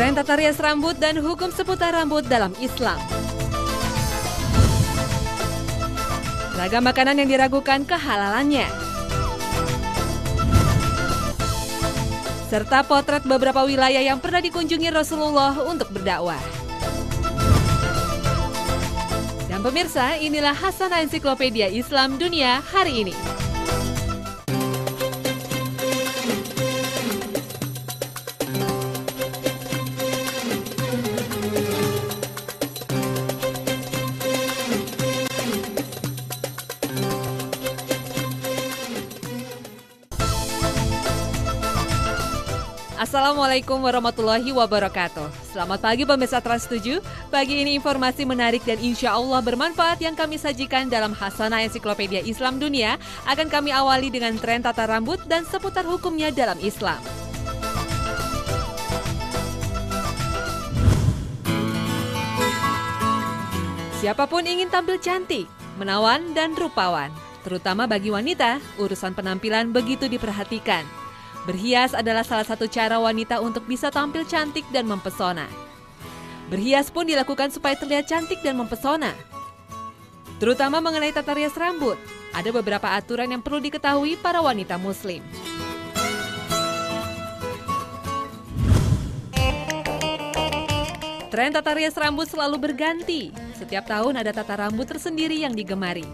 Tren tata rias rambut dan hukum seputar rambut dalam Islam. Ragam makanan yang diragukan kehalalannya. Serta potret beberapa wilayah yang pernah dikunjungi Rasulullah untuk berdakwah. Dan pemirsa, inilah Hasanah Ensiklopedia Islam Dunia hari ini. Assalamualaikum warahmatullahi wabarakatuh. Selamat pagi pemirsa Trans 7. Pagi ini informasi menarik dan insya Allah bermanfaat yang kami sajikan dalam Hasanah Ensiklopedia Islam Dunia akan kami awali dengan tren tata rambut dan seputar hukumnya dalam Islam. Siapapun ingin tampil cantik, menawan dan rupawan. Terutama bagi wanita, urusan penampilan begitu diperhatikan. Berhias adalah salah satu cara wanita untuk bisa tampil cantik dan mempesona. Berhias pun dilakukan supaya terlihat cantik dan mempesona. Terutama mengenai tata rias rambut, ada beberapa aturan yang perlu diketahui para wanita muslim. Tren tata rias rambut selalu berganti. Setiap tahun ada tata rambut tersendiri yang digemari.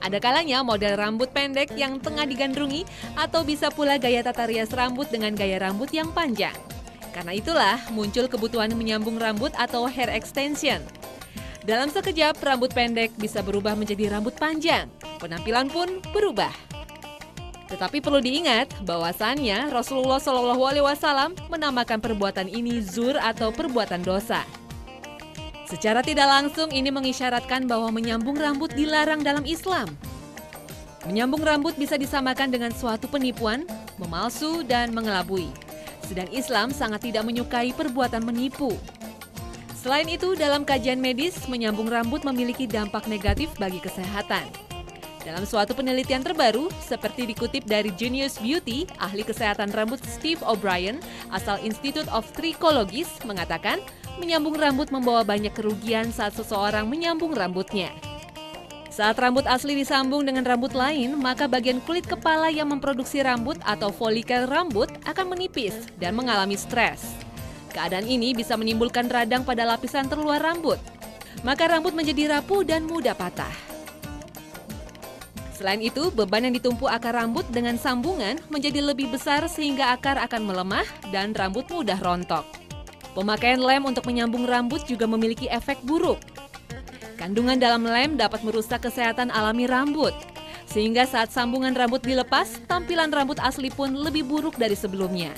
Ada kalanya model rambut pendek yang tengah digandrungi atau bisa pula gaya tata rias rambut dengan gaya rambut yang panjang. Karena itulah muncul kebutuhan menyambung rambut atau hair extension. Dalam sekejap rambut pendek bisa berubah menjadi rambut panjang. Penampilan pun berubah. Tetapi perlu diingat bahwasannya Rasulullah SAW menamakan perbuatan ini zur atau perbuatan dosa. Secara tidak langsung ini mengisyaratkan bahwa menyambung rambut dilarang dalam Islam. Menyambung rambut bisa disamakan dengan suatu penipuan, memalsu, dan mengelabui. Sedang Islam sangat tidak menyukai perbuatan menipu. Selain itu, dalam kajian medis, menyambung rambut memiliki dampak negatif bagi kesehatan. Dalam suatu penelitian terbaru, seperti dikutip dari Genius Beauty, ahli kesehatan rambut Steve O'Brien, asal Institute of Trichologist, mengatakan, menyambung rambut membawa banyak kerugian saat seseorang menyambung rambutnya. Saat rambut asli disambung dengan rambut lain, maka bagian kulit kepala yang memproduksi rambut atau folikel rambut akan menipis dan mengalami stres. Keadaan ini bisa menimbulkan radang pada lapisan terluar rambut. Maka rambut menjadi rapuh dan mudah patah. Selain itu, beban yang ditumpuk akar rambut dengan sambungan menjadi lebih besar sehingga akar akan melemah dan rambut mudah rontok. Pemakaian lem untuk menyambung rambut juga memiliki efek buruk. Kandungan dalam lem dapat merusak kesehatan alami rambut, sehingga saat sambungan rambut dilepas, tampilan rambut asli pun lebih buruk dari sebelumnya.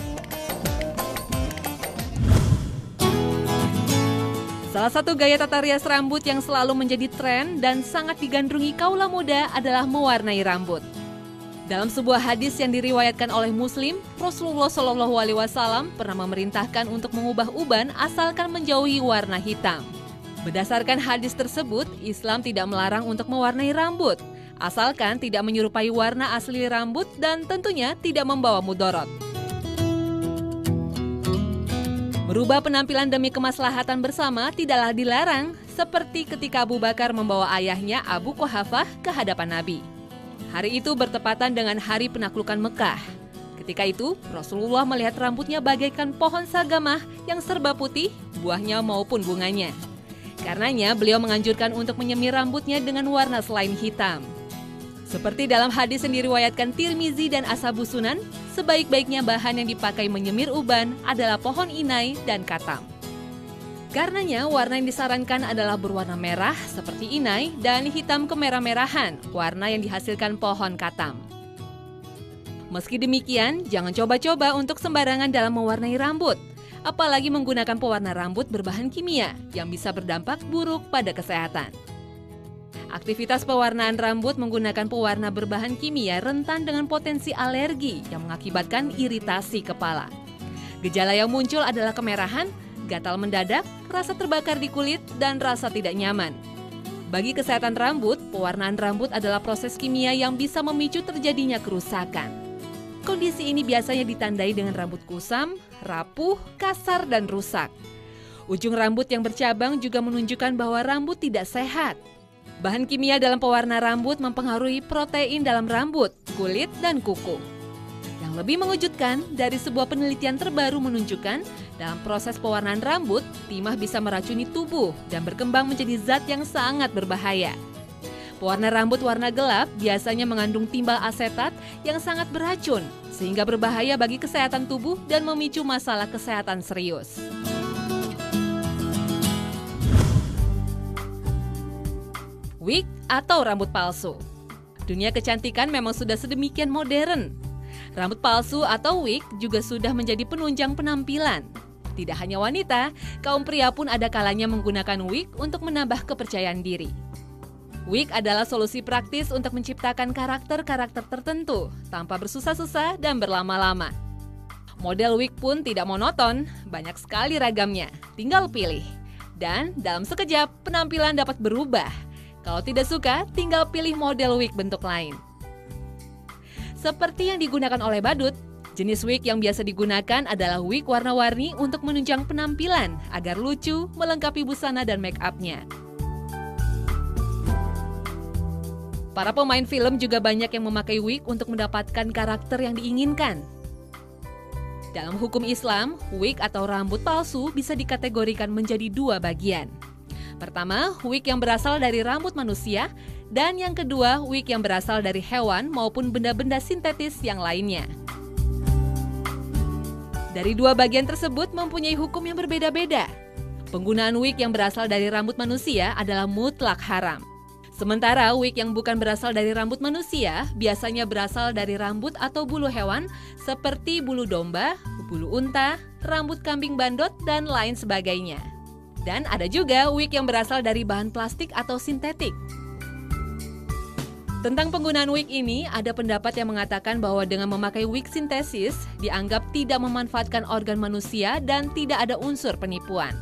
Salah satu gaya tata rias rambut yang selalu menjadi tren dan sangat digandrungi kaula muda adalah mewarnai rambut. Dalam sebuah hadis yang diriwayatkan oleh Muslim, Rasulullah SAW pernah memerintahkan untuk mengubah uban asalkan menjauhi warna hitam. Berdasarkan hadis tersebut, Islam tidak melarang untuk mewarnai rambut, asalkan tidak menyerupai warna asli rambut dan tentunya tidak membawa mudorot. Merubah penampilan demi kemaslahatan bersama tidaklah dilarang, seperti ketika Abu Bakar membawa ayahnya Abu Quhafah ke hadapan Nabi. Hari itu bertepatan dengan hari penaklukan Mekah. Ketika itu, Rasulullah melihat rambutnya bagaikan pohon sagamah yang serba putih, buahnya maupun bunganya. Karenanya, beliau menganjurkan untuk menyemir rambutnya dengan warna selain hitam. Seperti dalam hadis yang diriwayatkan Tirmizi dan Ashabus Sunan, sebaik-baiknya bahan yang dipakai menyemir uban adalah pohon inai dan katam. Karenanya, warna yang disarankan adalah berwarna merah seperti inai dan hitam kemerah-merahan, warna yang dihasilkan pohon katam. Meski demikian, jangan coba-coba untuk sembarangan dalam mewarnai rambut, apalagi menggunakan pewarna rambut berbahan kimia yang bisa berdampak buruk pada kesehatan. Aktivitas pewarnaan rambut menggunakan pewarna berbahan kimia rentan dengan potensi alergi yang mengakibatkan iritasi kepala. Gejala yang muncul adalah kemerahan, gatal mendadak, rasa terbakar di kulit, dan rasa tidak nyaman. Bagi kesehatan rambut, pewarnaan rambut adalah proses kimia yang bisa memicu terjadinya kerusakan. kondisi ini biasanya ditandai dengan rambut kusam, rapuh, kasar, dan rusak. Ujung rambut yang bercabang juga menunjukkan bahwa rambut tidak sehat. Bahan kimia dalam pewarna rambut mempengaruhi protein dalam rambut, kulit, dan kuku. Yang lebih mengejutkan, dari sebuah penelitian terbaru menunjukkan dalam proses pewarnaan rambut, timah bisa meracuni tubuh dan berkembang menjadi zat yang sangat berbahaya. Pewarna rambut warna gelap biasanya mengandung timbal asetat yang sangat beracun, sehingga berbahaya bagi kesehatan tubuh dan memicu masalah kesehatan serius. Wig atau rambut palsu. Dunia kecantikan memang sudah sedemikian modern. Rambut palsu atau wig juga sudah menjadi penunjang penampilan. Tidak hanya wanita, kaum pria pun ada kalanya menggunakan wig untuk menambah kepercayaan diri. Wig adalah solusi praktis untuk menciptakan karakter-karakter tertentu tanpa bersusah-susah dan berlama-lama. Model wig pun tidak monoton, banyak sekali ragamnya, tinggal pilih. Dan dalam sekejap, penampilan dapat berubah. Kalau tidak suka, tinggal pilih model wig bentuk lain. Seperti yang digunakan oleh badut, jenis wig yang biasa digunakan adalah wig warna-warni untuk menunjang penampilan agar lucu, melengkapi busana dan make-up-nya. Para pemain film juga banyak yang memakai wig untuk mendapatkan karakter yang diinginkan. Dalam hukum Islam, wig atau rambut palsu bisa dikategorikan menjadi dua bagian. Pertama, wig yang berasal dari rambut manusia, dan yang kedua, wig yang berasal dari hewan maupun benda-benda sintetis yang lainnya. Dari dua bagian tersebut mempunyai hukum yang berbeda-beda. Penggunaan wig yang berasal dari rambut manusia adalah mutlak haram. Sementara wig yang bukan berasal dari rambut manusia biasanya berasal dari rambut atau bulu hewan seperti bulu domba, bulu unta, rambut kambing bandot, dan lain sebagainya. Dan ada juga wig yang berasal dari bahan plastik atau sintetik. Tentang penggunaan wig ini, ada pendapat yang mengatakan bahwa dengan memakai wig sintesis dianggap tidak memanfaatkan organ manusia dan tidak ada unsur penipuan.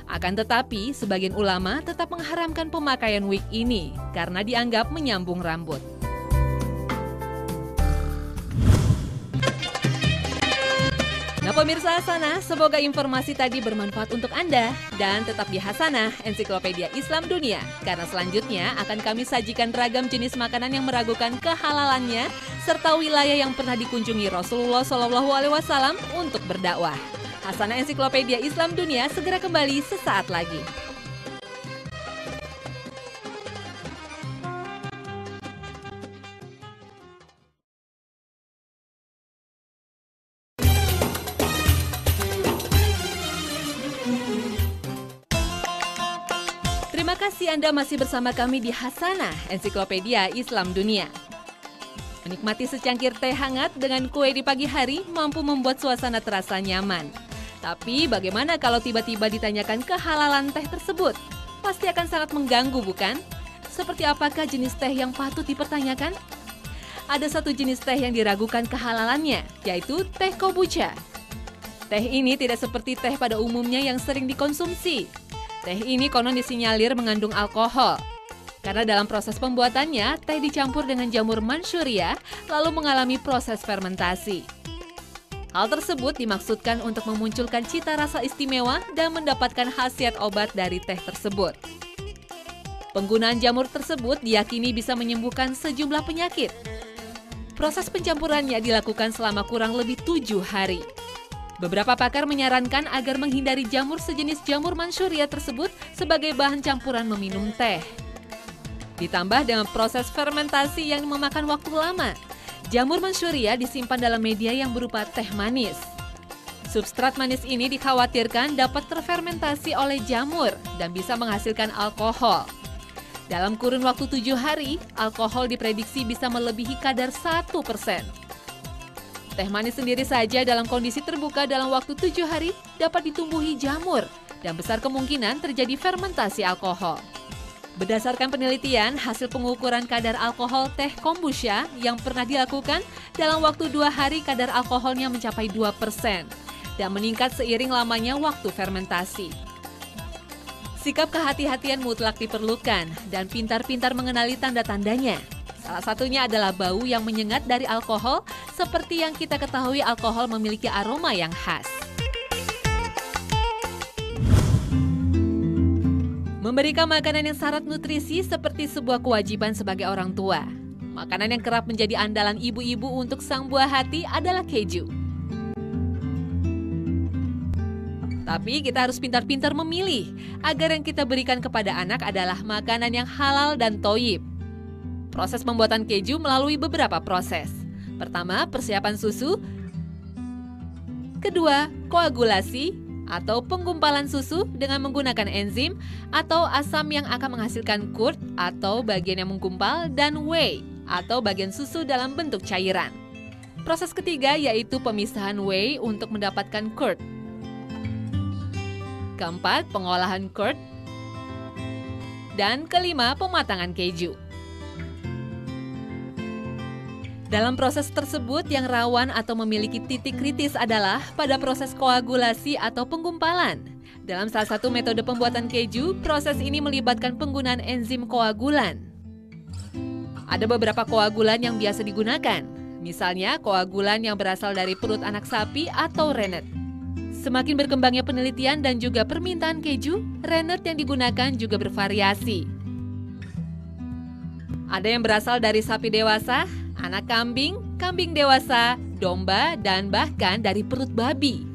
Akan tetapi, sebagian ulama tetap mengharamkan pemakaian wig ini karena dianggap menyambung rambut. Nah pemirsa Hasanah, semoga informasi tadi bermanfaat untuk Anda. Dan tetap di Hasanah, Ensiklopedia Islam Dunia. Karena selanjutnya akan kami sajikan ragam jenis makanan yang meragukan kehalalannya, serta wilayah yang pernah dikunjungi Rasulullah SAW untuk berdakwah. Hasanah Ensiklopedia Islam Dunia segera kembali sesaat lagi. Terima kasih Anda masih bersama kami di Hasanah Ensiklopedia Islam Dunia. Menikmati secangkir teh hangat dengan kue di pagi hari mampu membuat suasana terasa nyaman. Tapi bagaimana kalau tiba-tiba ditanyakan kehalalan teh tersebut? Pasti akan sangat mengganggu, bukan? Seperti apakah jenis teh yang patut dipertanyakan? Ada satu jenis teh yang diragukan kehalalannya, yaitu teh kombucha. Teh ini tidak seperti teh pada umumnya yang sering dikonsumsi. Teh ini konon disinyalir mengandung alkohol. Karena dalam proses pembuatannya, teh dicampur dengan jamur Manchuria, lalu mengalami proses fermentasi. Hal tersebut dimaksudkan untuk memunculkan cita rasa istimewa dan mendapatkan khasiat obat dari teh tersebut. Penggunaan jamur tersebut diyakini bisa menyembuhkan sejumlah penyakit. Proses pencampurannya dilakukan selama kurang lebih 7 hari. Beberapa pakar menyarankan agar menghindari jamur sejenis jamur Manchuria tersebut sebagai bahan campuran meminum teh. Ditambah dengan proses fermentasi yang memakan waktu lama, jamur Manchuria disimpan dalam media yang berupa teh manis. Substrat manis ini dikhawatirkan dapat terfermentasi oleh jamur dan bisa menghasilkan alkohol. Dalam kurun waktu 7 hari, alkohol diprediksi bisa melebihi kadar 1%. Teh manis sendiri saja dalam kondisi terbuka dalam waktu 7 hari dapat ditumbuhi jamur dan besar kemungkinan terjadi fermentasi alkohol. Berdasarkan penelitian, hasil pengukuran kadar alkohol teh kombucha yang pernah dilakukan, dalam waktu 2 hari kadar alkoholnya mencapai 2% dan meningkat seiring lamanya waktu fermentasi. Sikap kehati-hatian mutlak diperlukan dan pintar-pintar mengenali tanda-tandanya. Salah satunya adalah bau yang menyengat dari alkohol, seperti yang kita ketahui alkohol memiliki aroma yang khas. Memberikan makanan yang syarat nutrisi seperti sebuah kewajiban sebagai orang tua. Makanan yang kerap menjadi andalan ibu-ibu untuk sang buah hati adalah keju. Tapi kita harus pintar-pintar memilih agar yang kita berikan kepada anak adalah makanan yang halal dan thoyyib. Proses pembuatan keju melalui beberapa proses. Pertama, persiapan susu. Kedua, koagulasi atau penggumpalan susu dengan menggunakan enzim atau asam yang akan menghasilkan curd atau bagian yang menggumpal, dan whey atau bagian susu dalam bentuk cairan. Proses ketiga yaitu pemisahan whey untuk mendapatkan curd. Keempat, pengolahan curd. Dan kelima, pematangan keju. Dalam proses tersebut yang rawan atau memiliki titik kritis adalah pada proses koagulasi atau penggumpalan. Dalam salah satu metode pembuatan keju, proses ini melibatkan penggunaan enzim koagulan. Ada beberapa koagulan yang biasa digunakan, misalnya koagulan yang berasal dari perut anak sapi atau rennet. Semakin berkembangnya penelitian dan juga permintaan keju, rennet yang digunakan juga bervariasi. Ada yang berasal dari sapi dewasa, anak kambing, kambing dewasa, domba, dan bahkan dari perut babi.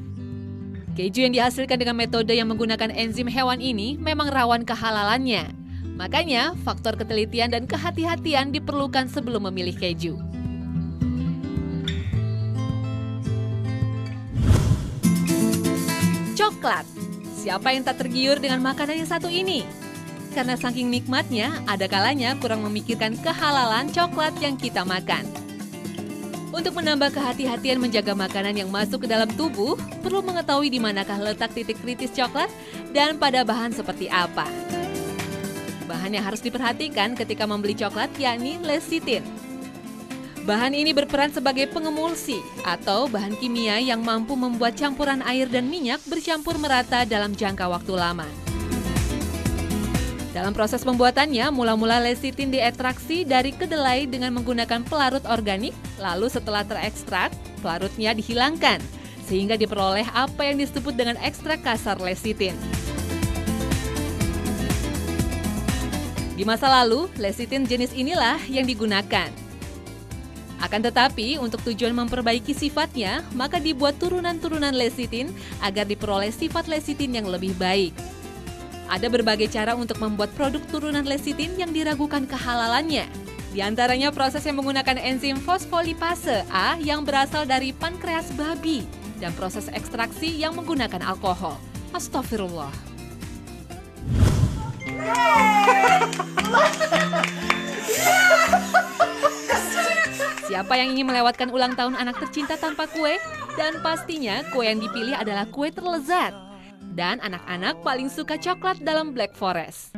Keju yang dihasilkan dengan metode yang menggunakan enzim hewan ini memang rawan kehalalannya. Makanya, faktor ketelitian dan kehati-hatian diperlukan sebelum memilih keju. Coklat. Siapa yang tak tergiur dengan makanan yang satu ini? Karena saking nikmatnya, ada kalanya kurang memikirkan kehalalan coklat yang kita makan. Untuk menambah kehati-hatian menjaga makanan yang masuk ke dalam tubuh, perlu mengetahui di manakah letak titik kritis coklat dan pada bahan seperti apa. Bahan yang harus diperhatikan ketika membeli coklat yakni lecitin. Bahan ini berperan sebagai pengemulsi atau bahan kimia yang mampu membuat campuran air dan minyak bercampur merata dalam jangka waktu lama. Dalam proses pembuatannya, mula-mula lecitin diekstraksi dari kedelai dengan menggunakan pelarut organik, lalu setelah terekstrak, pelarutnya dihilangkan, sehingga diperoleh apa yang disebut dengan ekstrak kasar lecitin. Di masa lalu, lecitin jenis inilah yang digunakan. Akan tetapi, untuk tujuan memperbaiki sifatnya, maka dibuat turunan-turunan lecitin agar diperoleh sifat lecitin yang lebih baik. Ada berbagai cara untuk membuat produk turunan lecitin yang diragukan kehalalannya. Di antaranya proses yang menggunakan enzim fosfolipase A yang berasal dari pankreas babi dan proses ekstraksi yang menggunakan alkohol. Astagfirullah. Siapa yang ingin melewatkan ulang tahun anak tercinta tanpa kue? Dan pastinya kue yang dipilih adalah kue terlezat. Dan anak-anak paling suka coklat dalam Black Forest.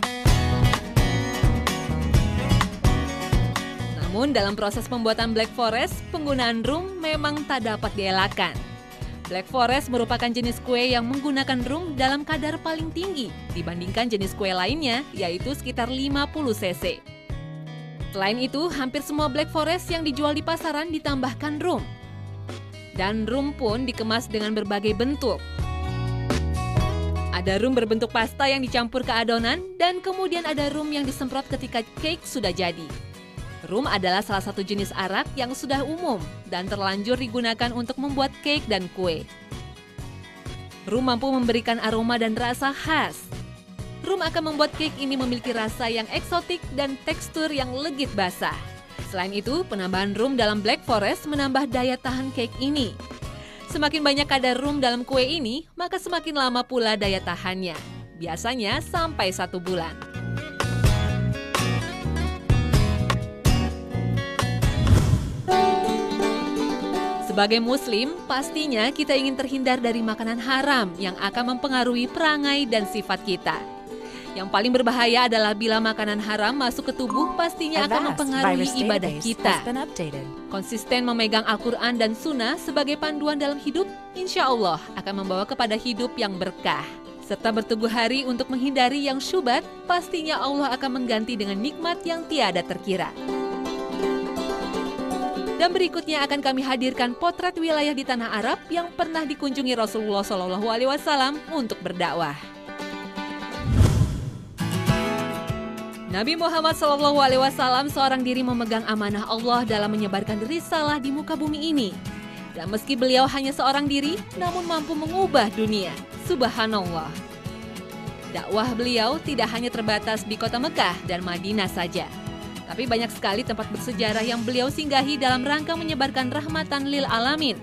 Namun dalam proses pembuatan Black Forest, penggunaan rum memang tak dapat dielakkan. Black Forest merupakan jenis kue yang menggunakan rum dalam kadar paling tinggi dibandingkan jenis kue lainnya, yaitu sekitar 50 cc. Selain itu, hampir semua Black Forest yang dijual di pasaran ditambahkan rum. Dan rum pun dikemas dengan berbagai bentuk. Ada rum berbentuk pasta yang dicampur ke adonan, dan kemudian ada rum yang disemprot ketika cake sudah jadi. Rum adalah salah satu jenis arak yang sudah umum dan terlanjur digunakan untuk membuat cake dan kue. Rum mampu memberikan aroma dan rasa khas. Rum akan membuat cake ini memiliki rasa yang eksotik dan tekstur yang legit basah. Selain itu, penambahan rum dalam Black Forest menambah daya tahan cake ini. Semakin banyak kadar rum dalam kue ini, maka semakin lama pula daya tahannya. Biasanya sampai 1 bulan. Sebagai Muslim, pastinya kita ingin terhindar dari makanan haram yang akan mempengaruhi perangai dan sifat kita. Yang paling berbahaya adalah bila makanan haram masuk ke tubuh, pastinya akan mempengaruhi ibadah kita. Konsisten memegang Al-Quran dan Sunnah sebagai panduan dalam hidup, insya Allah akan membawa kepada hidup yang berkah. Serta berteguh hari untuk menghindari yang syubhat, pastinya Allah akan mengganti dengan nikmat yang tiada terkira. Dan berikutnya akan kami hadirkan potret wilayah di tanah Arab yang pernah dikunjungi Rasulullah SAW untuk berdakwah. Nabi Muhammad SAW seorang diri memegang amanah Allah dalam menyebarkan risalah di muka bumi ini. Dan meski beliau hanya seorang diri, namun mampu mengubah dunia. Subhanallah. Dakwah beliau tidak hanya terbatas di kota Mekah dan Madinah saja. Tapi banyak sekali tempat bersejarah yang beliau singgahi dalam rangka menyebarkan rahmatan lil alamin.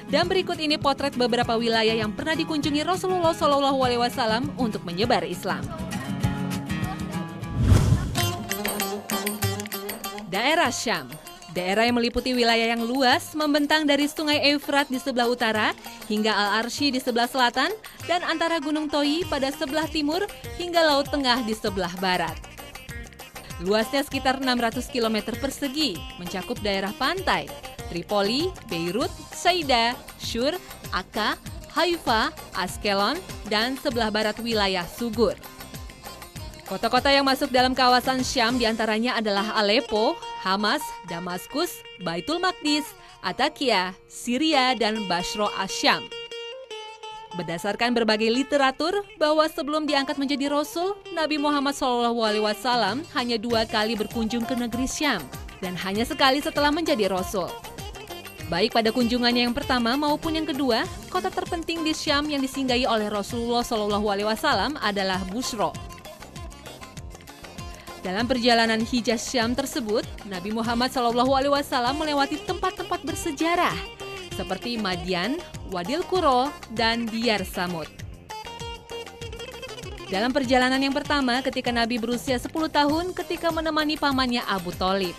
Dan berikut ini potret beberapa wilayah yang pernah dikunjungi Rasulullah SAW untuk menyebar Islam. Daerah Syam, daerah yang meliputi wilayah yang luas, membentang dari Sungai Efrat di sebelah utara hingga Al-Arsy di sebelah selatan dan antara Gunung Toi pada sebelah timur hingga Laut Tengah di sebelah barat. Luasnya sekitar 600 km persegi, mencakup daerah pantai, Tripoli, Beirut, Saida, Shur, Akka, Haifa, Askelon, dan sebelah barat wilayah Sugur. Kota-kota yang masuk dalam kawasan Syam diantaranya adalah Aleppo, Hamas, Damaskus, Baitul Maqdis, Atakia, Syria, dan Basro Asyam. Berdasarkan berbagai literatur bahwa sebelum diangkat menjadi Rasul, Nabi Muhammad SAW hanya 2 kali berkunjung ke negeri Syam dan hanya sekali setelah menjadi Rasul. Baik pada kunjungannya yang pertama maupun yang kedua, kota terpenting di Syam yang disinggahi oleh Rasulullah SAW adalah Busro. Dalam perjalanan Hijaz Syam tersebut, Nabi Muhammad SAW melewati tempat-tempat bersejarah seperti Madian, Wadil Quro, dan Diyar Samud. Dalam perjalanan yang pertama ketika Nabi berusia 10 tahun ketika menemani pamannya Abu Thalib.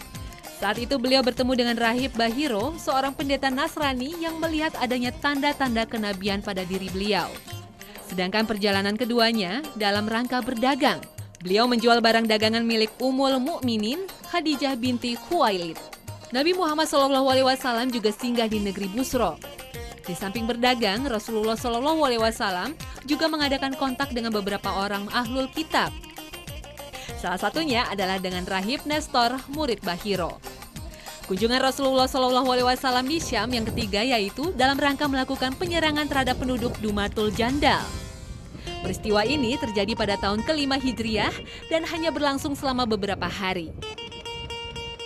Saat itu beliau bertemu dengan Rahib Bahiro, seorang pendeta Nasrani yang melihat adanya tanda-tanda kenabian pada diri beliau. Sedangkan perjalanan keduanya dalam rangka berdagang. Beliau menjual barang dagangan milik Ummul Mukminin, Khadijah binti Khuwailid. Nabi Muhammad SAW juga singgah di negeri Busro. Di samping berdagang, Rasulullah SAW juga mengadakan kontak dengan beberapa orang ahlul kitab. Salah satunya adalah dengan Rahib Nestor, murid Bahiro. Kunjungan Rasulullah SAW di Syam yang ketiga yaitu dalam rangka melakukan penyerangan terhadap penduduk Dumatul Jandal. Peristiwa ini terjadi pada tahun ke-5 Hijriah dan hanya berlangsung selama beberapa hari.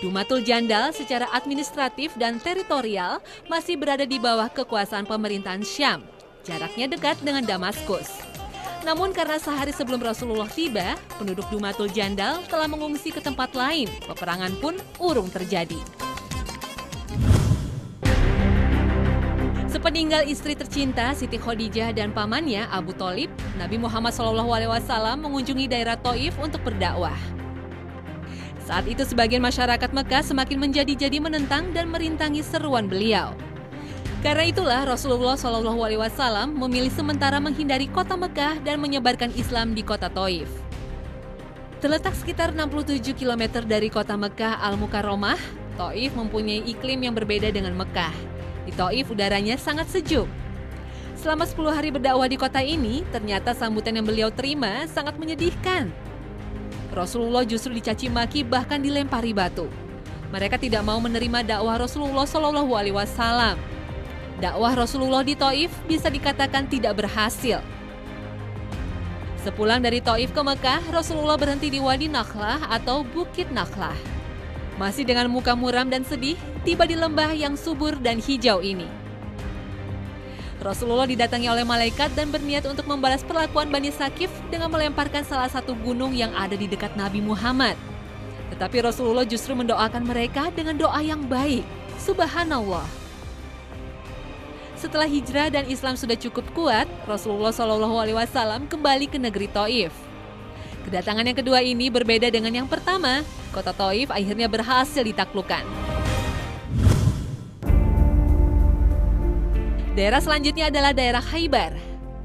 Dumatul Jandal secara administratif dan teritorial masih berada di bawah kekuasaan pemerintahan Syam. Jaraknya dekat dengan Damaskus. Namun karena sehari sebelum Rasulullah tiba, penduduk Dumatul Jandal telah mengungsi ke tempat lain. Peperangan pun urung terjadi. Sepeninggal istri tercinta Siti Khadijah dan pamannya Abu Thalib, Nabi Muhammad SAW mengunjungi daerah Thaif untuk berdakwah. Saat itu sebagian masyarakat Mekah semakin menjadi-jadi menentang dan merintangi seruan beliau. Karena itulah Rasulullah SAW memilih sementara menghindari kota Mekah dan menyebarkan Islam di kota Thaif. Terletak sekitar 67 km dari kota Mekah Al-Mukarramah, Thaif mempunyai iklim yang berbeda dengan Mekah. Di Thaif udaranya sangat sejuk. Selama 10 hari berdakwah di kota ini, ternyata sambutan yang beliau terima sangat menyedihkan. Rasulullah justru dicaci maki bahkan dilempari batu. Mereka tidak mau menerima dakwah Rasulullah SAW. Dakwah Rasulullah di Thaif bisa dikatakan tidak berhasil. Sepulang dari Thaif ke Mekah, Rasulullah berhenti di Wadi Nakhlah atau Bukit Nakhlah. Masih dengan muka muram dan sedih, tiba di lembah yang subur dan hijau ini. Rasulullah didatangi oleh malaikat dan berniat untuk membalas perlakuan Bani Sakif dengan melemparkan salah satu gunung yang ada di dekat Nabi Muhammad. Tetapi Rasulullah justru mendoakan mereka dengan doa yang baik. Subhanallah. Setelah hijrah dan Islam sudah cukup kuat, Rasulullah SAW kembali ke negeri Thaif. Kedatangan yang kedua ini berbeda dengan yang pertama. Kota Thaif akhirnya berhasil ditaklukkan. Daerah selanjutnya adalah daerah Khaybar,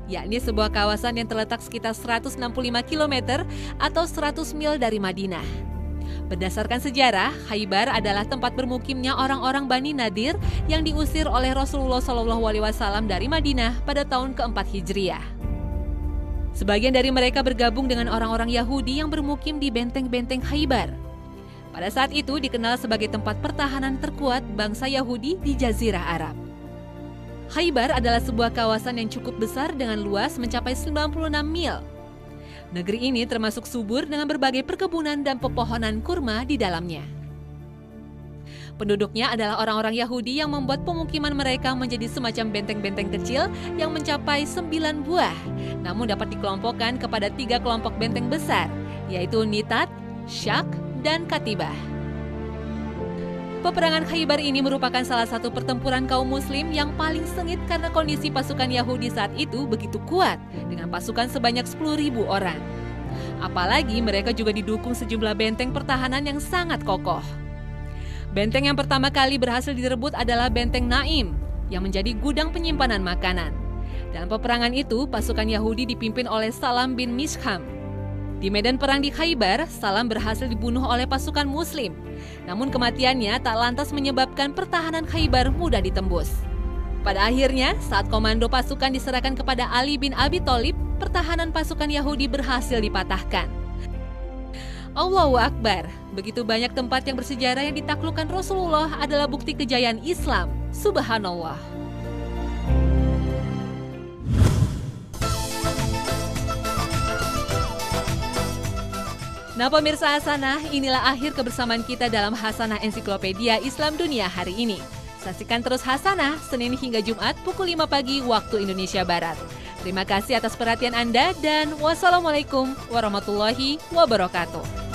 yakni sebuah kawasan yang terletak sekitar 165 km atau 100 mil dari Madinah. Berdasarkan sejarah, Khaybar adalah tempat bermukimnya orang-orang Bani Nadir yang diusir oleh Rasulullah SAW dari Madinah pada tahun ke-4 Hijriah. Sebagian dari mereka bergabung dengan orang-orang Yahudi yang bermukim di benteng-benteng Khaybar. Pada saat itu dikenal sebagai tempat pertahanan terkuat bangsa Yahudi di Jazirah Arab. Khaybar adalah sebuah kawasan yang cukup besar dengan luas mencapai 96 mil. Negeri ini termasuk subur dengan berbagai perkebunan dan pepohonan kurma di dalamnya. Penduduknya adalah orang-orang Yahudi yang membuat pemukiman mereka menjadi semacam benteng-benteng kecil yang mencapai 9 buah, namun dapat dikelompokkan kepada 3 kelompok benteng besar, yaitu Nitat, Shak, dan Katibah. Peperangan Khaybar ini merupakan salah satu pertempuran kaum muslim yang paling sengit karena kondisi pasukan Yahudi saat itu begitu kuat dengan pasukan sebanyak 10.000 orang. Apalagi mereka juga didukung sejumlah benteng pertahanan yang sangat kokoh. Benteng yang pertama kali berhasil direbut adalah Benteng Naim yang menjadi gudang penyimpanan makanan. Dalam peperangan itu, pasukan Yahudi dipimpin oleh Salam bin Mishkam. Di medan perang di Khaybar, Salam berhasil dibunuh oleh pasukan muslim. Namun kematiannya tak lantas menyebabkan pertahanan Khaybar mudah ditembus. Pada akhirnya, saat komando pasukan diserahkan kepada Ali bin Abi Thalib, pertahanan pasukan Yahudi berhasil dipatahkan. Allahu Akbar, begitu banyak tempat yang bersejarah yang ditaklukkan Rasulullah adalah bukti kejayaan Islam. Subhanallah. Nah pemirsa Hasanah, inilah akhir kebersamaan kita dalam Hasanah Ensiklopedia Islam Dunia hari ini. Saksikan terus Hasanah, Senin hingga Jumat pukul 5 pagi waktu Indonesia Barat. Terima kasih atas perhatian Anda dan wassalamualaikum warahmatullahi wabarakatuh.